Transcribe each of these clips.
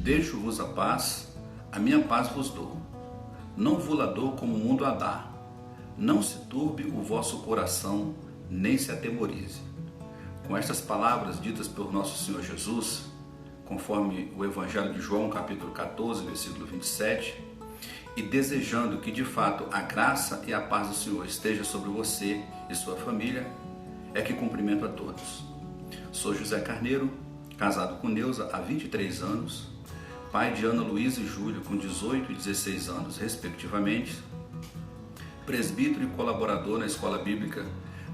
Deixo-vos a paz, a minha paz vos dou. Não vou-la dou como o mundo a dá. Não se turbe o vosso coração, nem se atemorize. Com estas palavras ditas por nosso Senhor Jesus, conforme o Evangelho de João, capítulo 14, versículo 27, e desejando que de fato a graça e a paz do Senhor esteja sobre você e sua família, é que cumprimento a todos. Sou José Carneiro, casado com Neuza há 23 anos, pai de Ana Luísa e Júlio com 18 e 16 anos, respectivamente, presbítero e colaborador na Escola Bíblica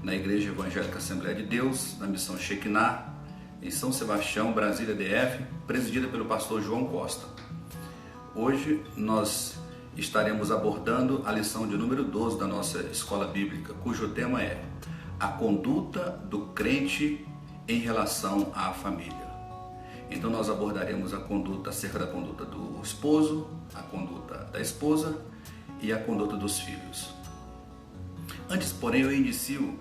na Igreja Evangélica Assembleia de Deus, na Missão Shekinah, em São Sebastião, Brasília, DF, presidida pelo pastor João Costa. Hoje nós estaremos abordando a lição de número 12 da nossa Escola Bíblica, cujo tema é a conduta do crente em relação à família. Então nós abordaremos acerca da conduta do esposo, a conduta da esposa e a conduta dos filhos. Antes, porém, eu inicio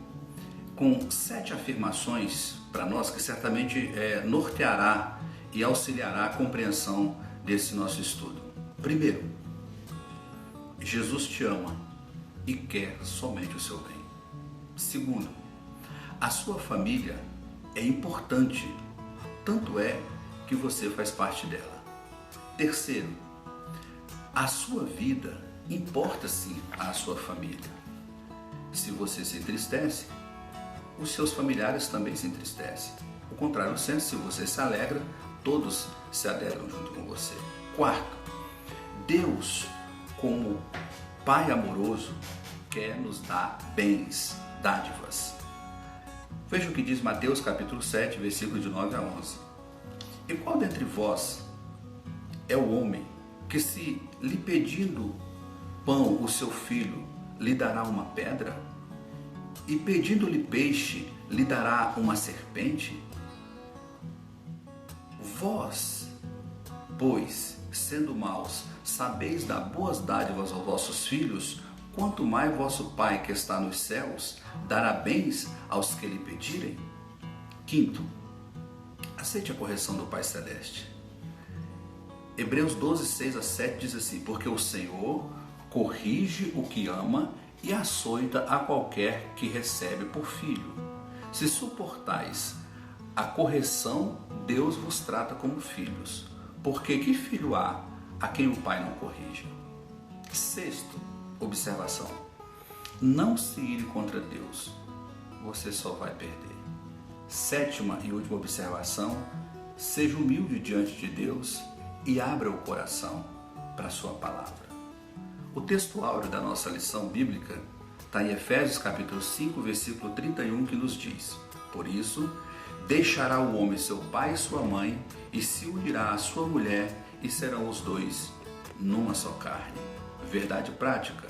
com 7 afirmações para nós que certamente norteará e auxiliará a compreensão desse nosso estudo. Primeiro, Jesus te ama e quer somente o seu bem. Segundo, a sua família é importante, tanto é que você faz parte dela. Terceiro, a sua vida importa sim à sua família. Se você se entristece, os seus familiares também se entristecem. O contrário senso, se você se alegra, todos se alegram junto com você. Quarto, Deus, como Pai amoroso, quer nos dar bens, dádivas. Veja o que diz Mateus capítulo 7, versículos de 9 a 11. E qual dentre vós é o homem que, se lhe pedindo pão o seu filho, lhe dará uma pedra? E pedindo-lhe peixe, lhe dará uma serpente? Vós, pois, sendo maus, sabeis dar boas dádivas aos vossos filhos, quanto mais vosso Pai que está nos céus dará bens aos que lhe pedirem? Quinto, aceite a correção do Pai Celeste. Hebreus 12, 6 a 7 diz assim: porque o Senhor corrige o que ama e açoita a qualquer que recebe por filho. Se suportais a correção, Deus vos trata como filhos. Porque que filho há a quem o pai não corrige? Sexto, observação: não se ire contra Deus, você só vai perder. Sétima e última observação: seja humilde diante de Deus e abra o coração para a sua palavra. O texto áureo da nossa lição bíblica está em Efésios capítulo 5, versículo 31, que nos diz: por isso, deixará o homem seu pai e sua mãe, e se unirá à sua mulher, e serão os dois numa só carne. Verdade prática: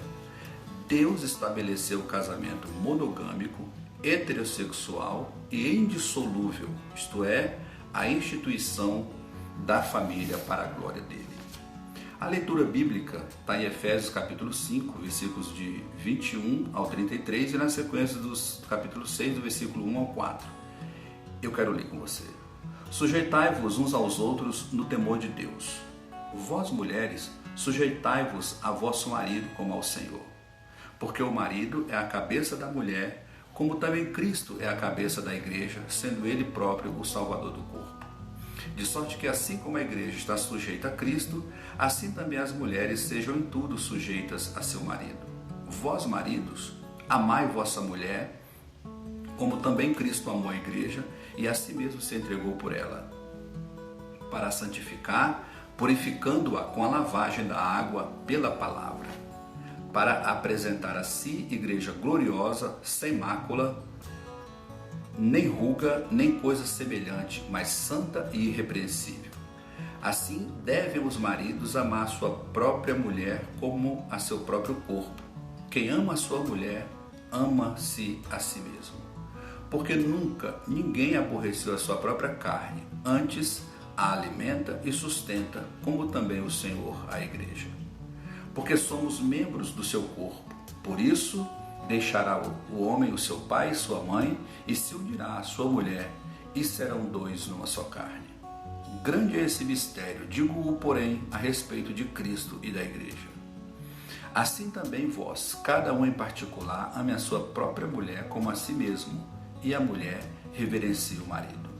Deus estabeleceu o casamento monogâmico, heterossexual e indissolúvel, isto é, a instituição da família para a glória dele. A leitura bíblica está em Efésios capítulo 5, versículos de 21 ao 33 e na sequência dos capítulo 6, do versículo 1 ao 4. Eu quero ler com você. Sujeitai-vos uns aos outros no temor de Deus. Vós, mulheres, sujeitai-vos a vosso marido como ao Senhor. Porque o marido é a cabeça da mulher, como também Cristo é a cabeça da igreja, sendo ele próprio o Salvador do corpo. De sorte que assim como a igreja está sujeita a Cristo, assim também as mulheres sejam em tudo sujeitas a seu marido. Vós, maridos, amai vossa mulher, como também Cristo amou a igreja e a si mesmo se entregou por ela, para a santificar, purificando-a com a lavagem da água pela palavra, para apresentar a si igreja gloriosa, sem mácula, nem ruga, nem coisa semelhante, mas santa e irrepreensível. Assim devem os maridos amar a sua própria mulher como a seu próprio corpo. Quem ama a sua mulher, ama-se a si mesmo. Porque nunca ninguém aborreceu a sua própria carne, antes a alimenta e sustenta, como também o Senhor a igreja. porque somos membros do seu corpo. Por isso, deixará o homem o seu pai e sua mãe, e se unirá à sua mulher, e serão dois numa só carne. Grande é esse mistério, digo-o, porém, a respeito de Cristo e da igreja. Assim também vós, cada um em particular, ame a sua própria mulher como a si mesmo, e a mulher reverencie o marido.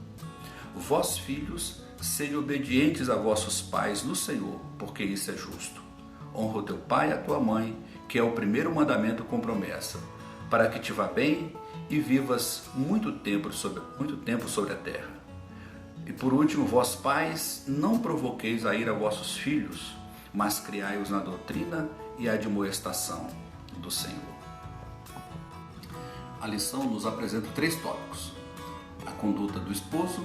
Vós, filhos, sede obedientes a vossos pais no Senhor, porque isso é justo. Honra o teu pai e a tua mãe, que é o primeiro mandamento com promessa, para que te vá bem e vivas muito tempo sobre a terra. E por último, vós pais, não provoqueis a ira a vossos filhos, mas criai-os na doutrina e admoestação do Senhor. A lição nos apresenta 3 tópicos: a conduta do esposo,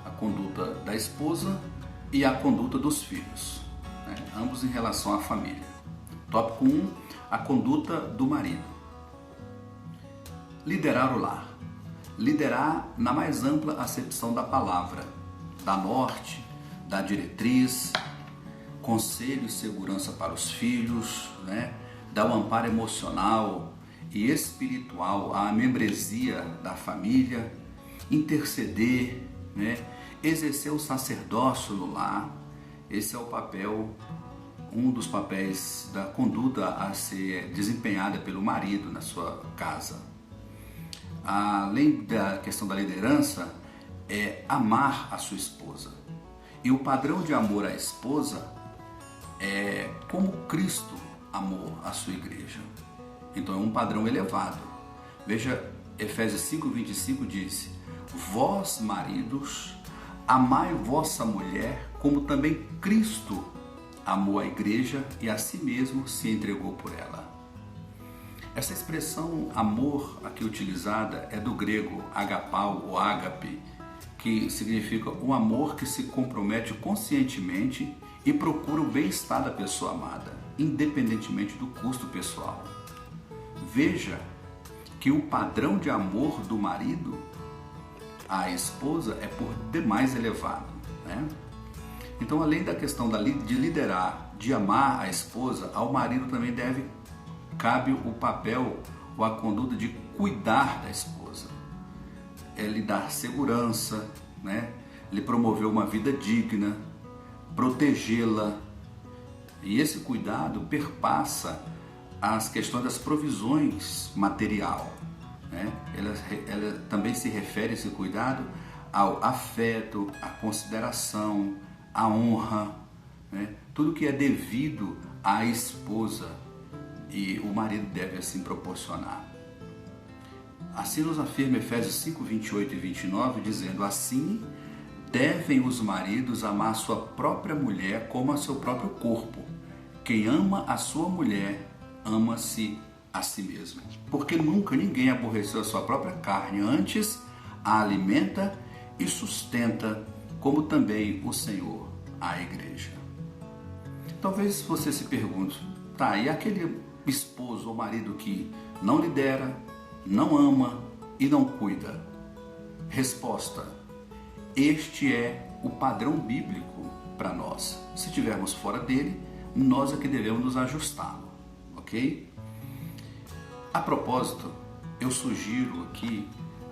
a conduta da esposa e a conduta dos filhos, ambos em relação à família. Tópico 1, a conduta do marido. Liderar o lar. Liderar na mais ampla acepção da palavra, da norte, da diretriz, conselho e segurança para os filhos, dar o amparo emocional e espiritual à membresia da família, interceder, exercer o sacerdócio no lar. Esse é o papel, um dos papéis da conduta a ser desempenhada pelo marido na sua casa. Além da questão da liderança, é amar a sua esposa. E o padrão de amor à esposa é como Cristo amou a sua igreja. Então é um padrão elevado. Veja, Efésios 5:25 diz: vós, maridos, amai vossa mulher, como também Cristo amou a igreja e a si mesmo se entregou por ela. Essa expressão amor aqui utilizada é do grego agapau ou ágape, que significa um amor que se compromete conscientemente e procura o bem-estar da pessoa amada, independentemente do custo pessoal. Veja que o padrão de amor do marido à esposa é por demais elevado, Então, além da questão de liderar, de amar a esposa, ao marido também cabe o papel ou a conduta de cuidar da esposa. É lhe dar segurança, lhe promover uma vida digna, protegê-la. E esse cuidado perpassa as questões das provisões material. Ela também se refere, esse cuidado, ao afeto, à consideração, à honra, tudo que é devido à esposa e o marido deve assim proporcionar. Assim nos afirma Efésios 5:28 e 29, dizendo: assim devem os maridos amar a sua própria mulher como a seu próprio corpo. Quem ama a sua mulher, ama-se a si mesmo. Porque nunca ninguém aborreceu a sua própria carne, antes a alimenta e sustenta, como também o Senhor a igreja. Talvez você se pergunte, e aquele esposo ou marido que não lidera, não ama e não cuida? Resposta: este é o padrão bíblico para nós. Se estivermos fora dele, nós é que devemos nos ajustá-lo, ok? A propósito, eu sugiro aqui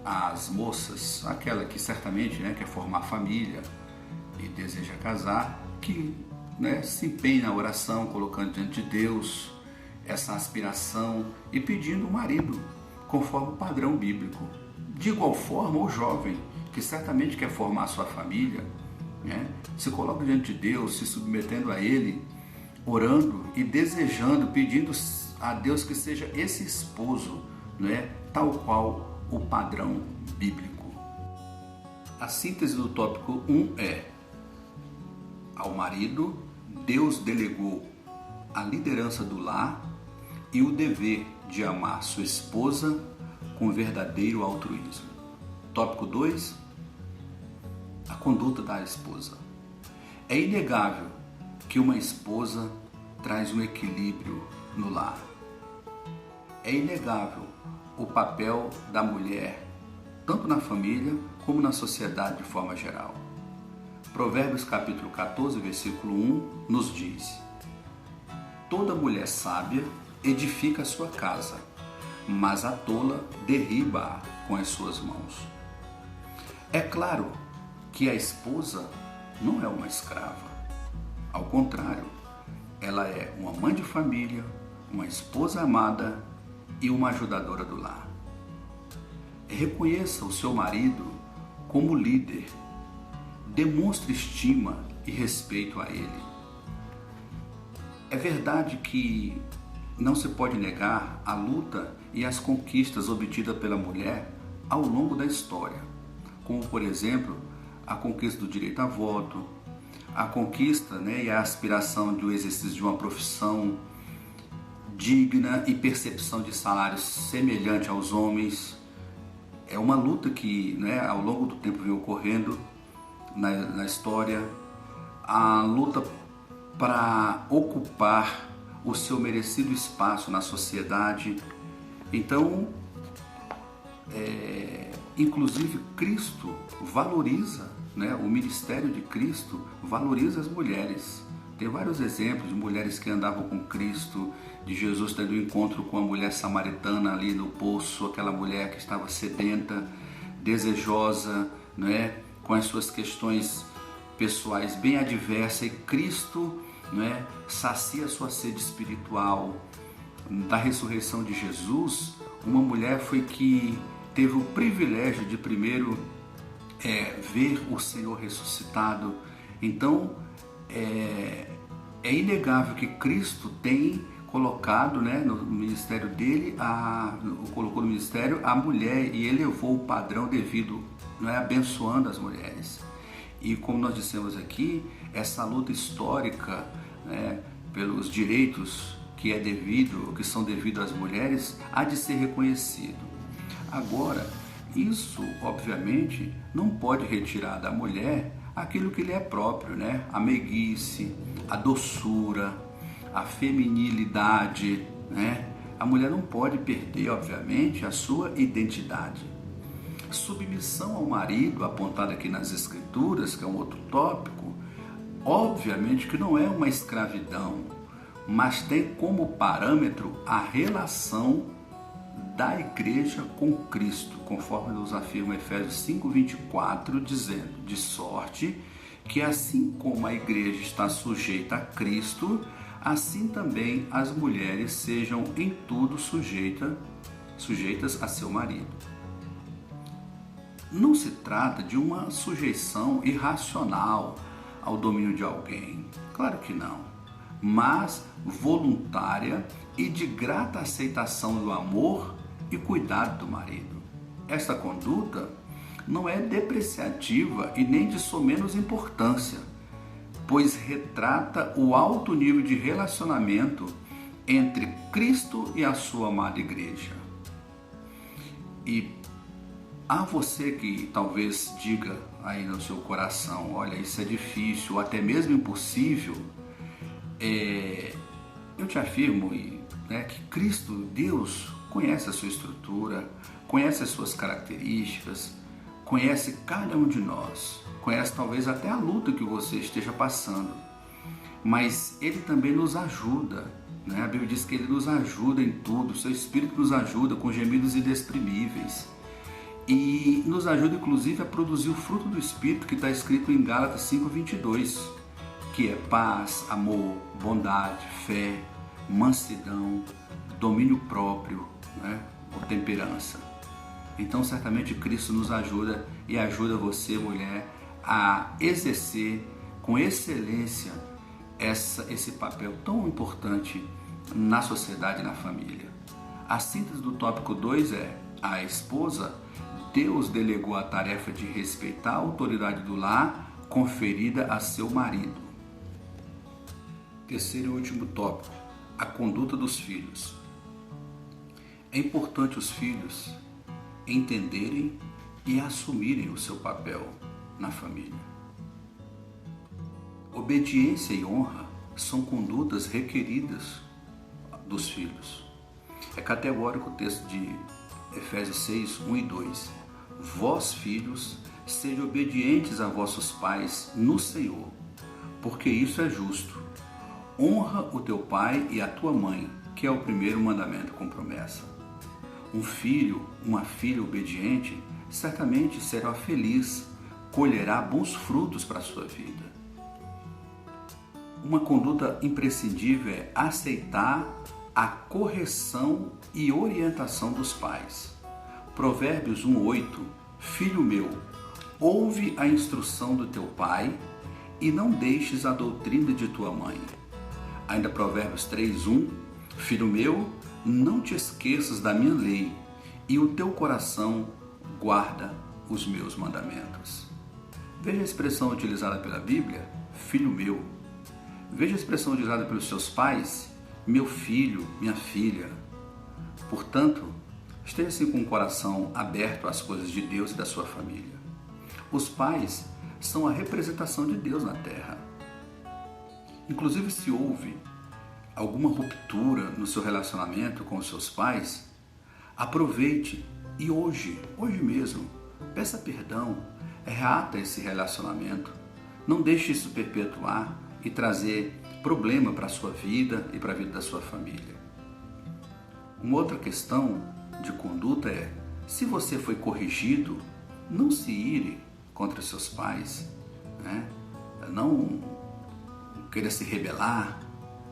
às moças, aquela que certamente quer formar família e deseja casar, que se empenhe na oração, colocando diante de Deus essa aspiração e pedindo o marido conforme o padrão bíblico. De igual forma, o jovem que certamente quer formar a sua família, se coloca diante de Deus, se submetendo a Ele, orando e desejando, pedindo a Deus que seja esse esposo, tal qual o padrão bíblico. A síntese do tópico 1 é: ao marido, Deus delegou a liderança do lar e o dever de amar sua esposa com verdadeiro altruísmo. Tópico 2, a conduta da esposa. É inegável que uma esposa traz um equilíbrio no lar. É inegável o papel da mulher, tanto na família como na sociedade de forma geral. Provérbios capítulo 14, versículo 1 nos diz: Toda mulher sábia edifica a sua casa, mas a tola derriba-a com as suas mãos. É claro que a esposa não é uma escrava. Ao contrário, ela é uma mãe de família, uma esposa amada e uma ajudadora do lar. Reconheça o seu marido como líder. Demonstre estima e respeito a ele. É verdade que não se pode negar a luta e as conquistas obtidas pela mulher ao longo da história, como, por exemplo, a conquista do direito a voto, a conquista, e a aspiração do exercício de uma profissão digna e percepção de salários semelhante aos homens. É uma luta que, ao longo do tempo vem ocorrendo na história, a luta para ocupar o seu merecido espaço na sociedade. Então, inclusive Cristo valoriza, o ministério de Cristo valoriza as mulheres. Tem vários exemplos de mulheres que andavam com Cristo, de Jesus tendo um encontro com a mulher samaritana ali no poço, aquela mulher que estava sedenta, desejosa, com as suas questões pessoais bem adversas, e Cristo sacia a sua sede espiritual. Da ressurreição de Jesus, uma mulher foi que teve o privilégio de primeiro ver o Senhor ressuscitado. Então, é inegável que Cristo tem colocado no ministério dele, colocou no ministério a mulher e elevou o padrão devido, abençoando as mulheres. E como nós dissemos aqui, essa luta histórica pelos direitos que são devidos às mulheres, há de ser reconhecido. Agora, isso obviamente não pode retirar da mulher aquilo que lhe é próprio, a meiguice, a doçura, a feminilidade, A mulher não pode perder, obviamente, a sua identidade. Submissão ao marido, apontada aqui nas Escrituras, que é um outro tópico, obviamente que não é uma escravidão, mas tem como parâmetro a relação da igreja com Cristo, conforme nos afirma Efésios 5:24, dizendo: de sorte que assim como a igreja está sujeita a Cristo, assim também as mulheres sejam em tudo sujeitas a seu marido. Não se trata de uma sujeição irracional ao domínio de alguém, claro que não, mas voluntária e de grata aceitação do amor e cuidado do marido. Esta conduta não é depreciativa e nem de somenos importância, pois retrata o alto nível de relacionamento entre Cristo e a sua amada igreja. E a você que talvez diga aí no seu coração: olha, isso é difícil ou até mesmo impossível, eu te afirmo que Cristo, Deus, conhece a sua estrutura, conhece as suas características, conhece cada um de nós, conhece talvez até a luta que você esteja passando, mas Ele também nos ajuda, A Bíblia diz que Ele nos ajuda em tudo, o seu Espírito nos ajuda com gemidos inexprimíveis e nos ajuda inclusive a produzir o fruto do Espírito que está escrito em Gálatas 5:22, que é paz, amor, bondade, fé, mansidão, domínio próprio, ou temperança. Então certamente Cristo nos ajuda e ajuda você, mulher, a exercer com excelência esse papel tão importante na sociedade e na família. A síntese do tópico 2 é: a esposa, Deus delegou a tarefa de respeitar a autoridade do lar conferida a seu marido. Terceiro e último tópico: a conduta dos filhos. É importante os filhos entenderem e assumirem o seu papel na família. Obediência e honra são condutas requeridas dos filhos. É categórico o texto de Efésios 6:1 e 2. Vós, filhos, sejam obedientes a vossos pais no Senhor, porque isso é justo. Honra o teu pai e a tua mãe, que é o primeiro mandamento com promessa. Um filho, uma filha obediente, certamente será feliz, colherá bons frutos para a sua vida. Uma conduta imprescindível é aceitar a correção e orientação dos pais. Provérbios 1:8, Filho meu, ouve a instrução do teu pai e não deixes a doutrina de tua mãe. Ainda Provérbios 3:1, Filho meu, não te esqueças da minha lei e o teu coração guarda os meus mandamentos. Veja a expressão utilizada pela Bíblia, filho meu. Veja a expressão utilizada pelos seus pais, meu filho, minha filha. Portanto, esteja assim com o coração aberto às coisas de Deus e da sua família. Os pais são a representação de Deus na terra. Inclusive, se houve alguma ruptura no seu relacionamento com os seus pais, aproveite e hoje mesmo, peça perdão, reata esse relacionamento. Não deixe isso perpetuar e trazer problema para a sua vida e para a vida da sua família. Uma outra questão de conduta é, se você foi corrigido, não se ire contra seus pais, né? Não queira se rebelar.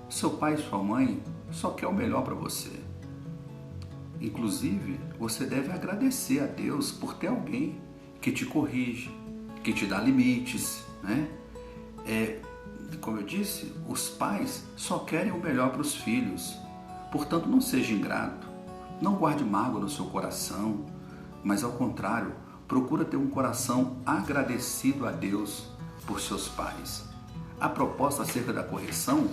Seu pai e sua mãe só quer o melhor para você. Inclusive, você deve agradecer a Deus por ter alguém que te corrige, que te dá limites, né? Como eu disse, os pais só querem o melhor para os filhos. Portanto, não seja ingrato, não guarde mágoa no seu coração, mas ao contrário, procura ter um coração agradecido a Deus por seus pais. A proposta acerca da correção,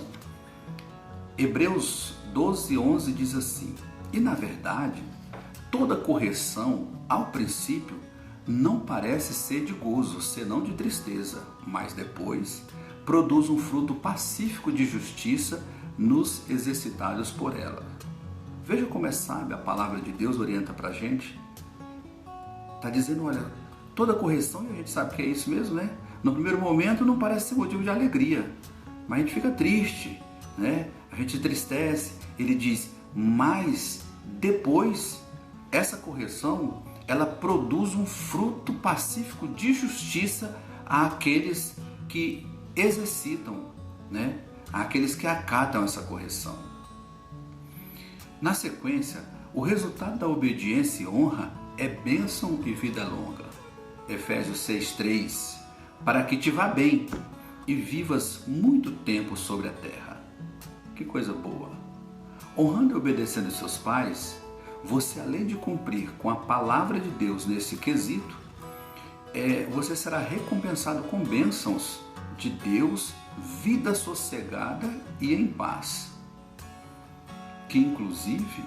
Hebreus 12:11 diz assim: e na verdade, toda correção, ao princípio, não parece ser de gozo, senão de tristeza, mas depois produz um fruto pacífico de justiça nos exercitados por ela. Veja como é sábia a palavra de Deus orienta para a gente. Está dizendo, olha, toda correção, e a gente sabe que é isso mesmo, né? No primeiro momento não parece ser motivo de alegria, mas a gente fica triste, né? A gente entristece. Ele diz, mas depois, essa correção, ela produz um fruto pacífico de justiça àqueles que exercitam, né? Àqueles que acatam essa correção. Na sequência, o resultado da obediência e honra é bênção e vida longa. Efésios 6:3, para que te vá bem e vivas muito tempo sobre a terra. Que coisa boa! Honrando e obedecendo seus pais, você, além de cumprir com a palavra de Deus nesse quesito, você será recompensado com bênçãos de Deus, vida sossegada e em paz. Que inclusive,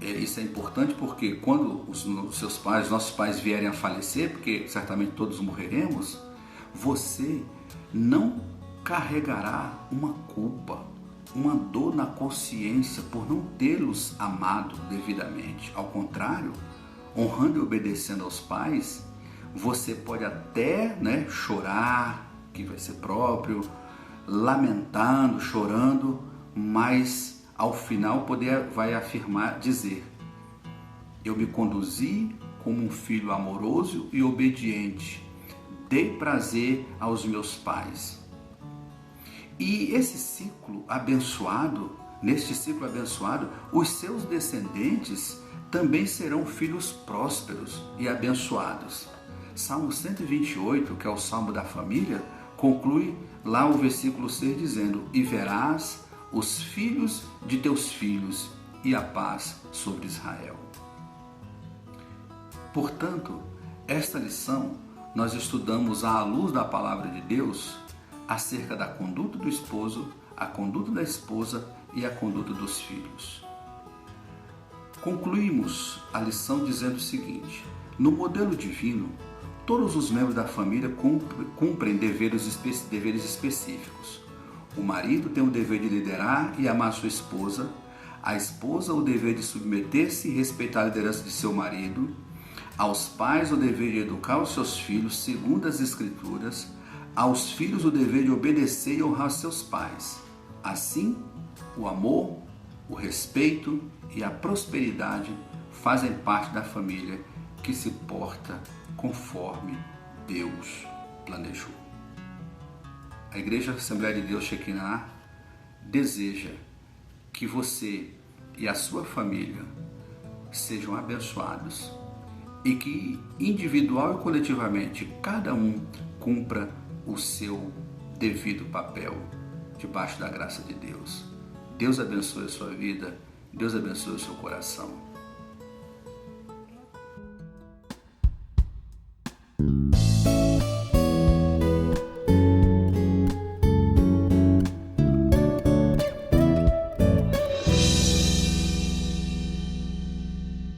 isso é importante porque quando os seus pais, nossos pais vierem a falecer, porque certamente todos morreremos, você não carregará uma culpa, uma dor na consciência por não tê-los amado devidamente. Ao contrário, honrando e obedecendo aos pais, você pode até, chorar, que vai ser próprio, lamentando, chorando, mas ao final vai afirmar, dizer, eu me conduzi como um filho amoroso e obediente, dei prazer aos meus pais. E neste ciclo abençoado, os seus descendentes também serão filhos prósperos e abençoados. Salmo 128, que é o Salmo da família, conclui lá o versículo 6 dizendo, e verás os filhos de teus filhos e a paz sobre Israel. Portanto, esta lição nós estudamos à luz da palavra de Deus acerca da conduta do esposo, a conduta da esposa e a conduta dos filhos. Concluímos a lição dizendo o seguinte, no modelo divino, todos os membros da família cumprem deveres específicos. O marido tem o dever de liderar e amar sua esposa, a esposa o dever de submeter-se e respeitar a liderança de seu marido, aos pais o dever de educar os seus filhos segundo as Escrituras, aos filhos o dever de obedecer e honrar seus pais. Assim, o amor, o respeito e a prosperidade fazem parte da família que se porta conforme Deus planejou. A Igreja Assembleia de Deus Shekinah deseja que você e a sua família sejam abençoados e que individual e coletivamente cada um cumpra o seu devido papel debaixo da graça de Deus. Deus abençoe a sua vida, Deus abençoe o seu coração.